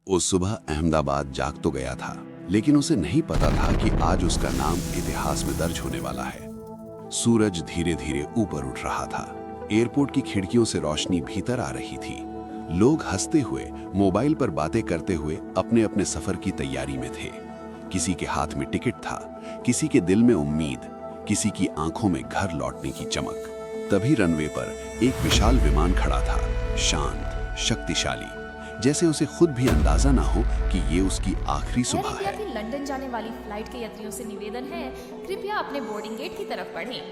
उस सुबह अहमदाबाद जाग तो गया था, लेकिन उसे नहीं पता था कि आज उसका नाम इतिहास में दर्ज होने वाला है। सूरज धीरे धीरे ऊपर उठ रहा था। एयरपोर्ट की खिड़कियों से रोशनी भीतर आ रही थी। लोग हंसते हुए, मोबाइल पर बातें करते हुए अपने अपने सफर की तैयारी में थे। किसी के हाथ में टिकट था, किसी के दिल में उम्मीद, किसी की आंखों में घर लौटने की चमक। तभी रनवे पर एक विशाल विमान खड़ा था, शांत, शक्तिशाली, जैसे उसे खुद भी अंदाजा ना हो कि ये उसकी आखिरी सुबह है। लंदन जाने वाली फ्लाइट के यात्रियों से निवेदन है, कृपया अपने बोर्डिंग गेट की तरफ बढ़ें।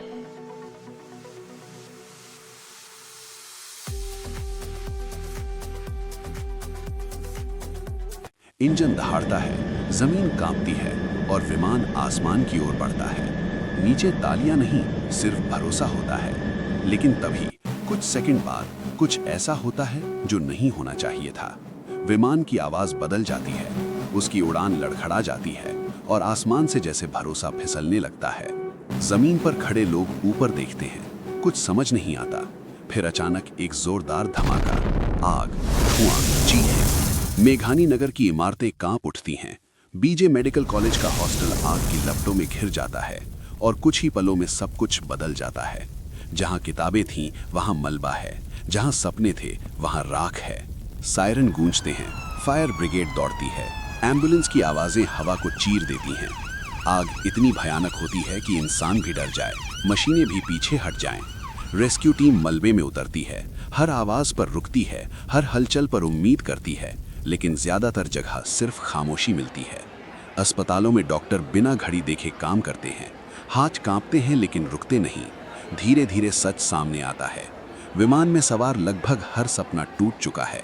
इंजन दहाड़ता है, जमीन कांपती है और विमान आसमान की ओर बढ़ता है। नीचे तालियां नहीं, सिर्फ भरोसा होता है। लेकिन तभी कुछ सेकंड बाद कुछ ऐसा होता है जो नहीं होना चाहिए था। विमान की आवाज बदल जाती है, उसकी उड़ान लड़खड़ा जाती है और आसमान से जैसे भरोसा फिसलने लगता है। जमीन पर खड़े लोग ऊपर देखते हैं, कुछ समझ नहीं आता। फिर अचानक एक जोरदार धमाका, आग, धुआं, चीखें। मेघानी नगर की इमारतें कांप उठती हैं। बीजे मेडिकल कॉलेज का हॉस्टल आग की लपटों में घिर जाता है और कुछ ही पलों में सब कुछ बदल जाता है। जहां किताबें थीं, वहां मलबा है। जहां सपने थे, वहां राख है। सायरन गूंजते हैं, फायर ब्रिगेड दौड़ती है, एम्बुलेंस की आवाजें हवा को चीर देती हैं। आग इतनी भयानक होती है कि इंसान भी डर जाए, मशीनें भी पीछे हट जाएं। रेस्क्यू टीम मलबे में उतरती है, हर आवाज पर रुकती है, हर हलचल पर उम्मीद करती है, लेकिन ज्यादातर जगह सिर्फ खामोशी मिलती है। अस्पतालों में डॉक्टर बिना घड़ी देखे काम करते हैं, हाथ कांपते हैं लेकिन रुकते नहीं। धीरे धीरे सच सामने आता है। विमान में सवार लगभग हर सपना टूट चुका है।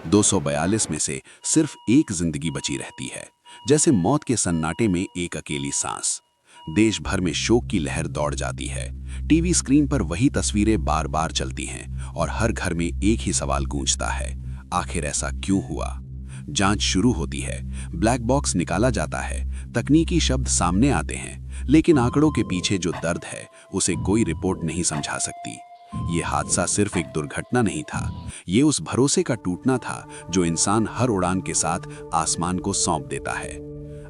242 में से सिर्फ एक जिंदगी बची रहती है, जैसे मौत के सन्नाटे में एक अकेली सांस। देश भर में शोक की लहर दौड़ जाती है। टीवी स्क्रीन पर वही तस्वीरें बार बार चलती हैं और हर घर में एक ही सवाल गूंजता है, आखिर ऐसा क्यों हुआ? जांच शुरू होती है, ब्लैक बॉक्स निकाला जाता है, तकनीकी शब्द सामने आते हैं, लेकिन आंकड़ों के पीछे जो दर्द है उसे कोई रिपोर्ट नहीं समझा सकती। ये हादसा सिर्फ एक दुर्घटना नहीं था, ये उस भरोसे का टूटना था जो इंसान हर उड़ान के साथ आसमान को सौंप देता है।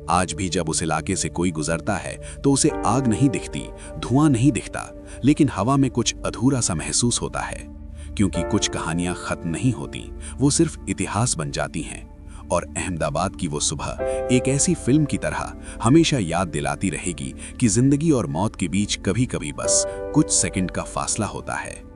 आज भी जब उस इलाके से कोई गुजरता है तो उसे आग नहीं दिखती, धुआं नहीं दिखता, लेकिन हवा में कुछ अधूरा सा महसूस होता है। क्योंकि कुछ कहानियां खत्म नहीं होती, वो सिर्फ इतिहास बन जाती हैं। और अहमदाबाद की वो सुबह एक ऐसी फिल्म की तरह हमेशा याद दिलाती रहेगी कि जिंदगी और मौत के बीच कभी कभी बस कुछ सेकंड का फासला होता है।